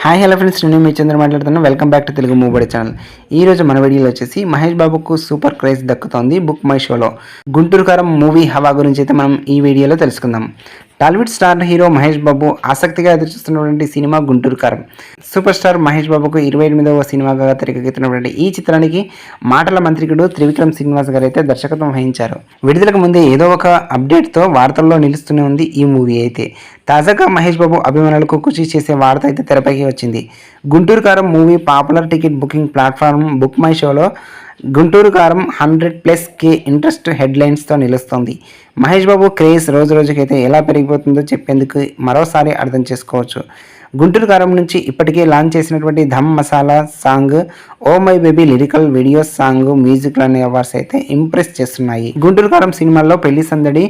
Hi hello friends, నేను మీ చంద్ర మాట్లాడుతున్నాను. Welcome back to Telugu movie channel. ఈ రోజు మన వీడియోలో వచ్చేసి మహేష్ బాబుకు సూపర్ క్రేజ్ దక్కుతోంది బుక్ మై షోలో. గుంటూరు కారం మూవీ హవా గురించి అయితే మనం ఈ వీడియోలో తెలుసుకుందాం. టాలీవుడ్ స్టార్ హీరో మహేష్ బాబు ఆసక్తిగా ఎదురుచూస్తున్నటువంటి సినిమా గుంటూరు కారం. సూపర్ స్టార్ మహేష్ బాబుకు 28వ సినిమాగా తెరకెక్కుతున్నటువంటి ఈ చిత్రానికి మాటల మంత్రికుడు త్రివిక్రమ్ శ్రీనివాస్ గారు అయితే దర్శకత్వం వహించారు. విడుదలకు ముందే ఏదో ఒక అప్డేట్తో వార్తల్లో నిలుస్తూనే ఉంది ఈ మూవీ అయితే. తాజాగా మహేష్ బాబు అభిమానులకు ఖుషి చేసే వార్త అయితే తెరపైకి వచ్చింది. గుంటూరు కారం movie popular ticket booking platform book my షోలో గుంటూరు కారం 100+K ఇంట్రెస్ట్ హెడ్లైన్స్తో నిలుస్తోంది. మహేష్ బాబు క్రేజ్ రోజు రోజుకైతే ఎలా పెరిగిపోతుందో చెప్పేందుకు మరోసారి అర్థం చేసుకోవచ్చు. గుంటూరు కారం నుంచి ఇప్పటికే లాంచ్ చేసినటువంటి Dum Masala song, oh my baby lyrical videos song, music అనే అవార్డ్స్ అయితే ఇంప్రెస్ చేస్తున్నాయి. గుంటూరు కారం సినిమాల్లో పెళ్లి సందడి,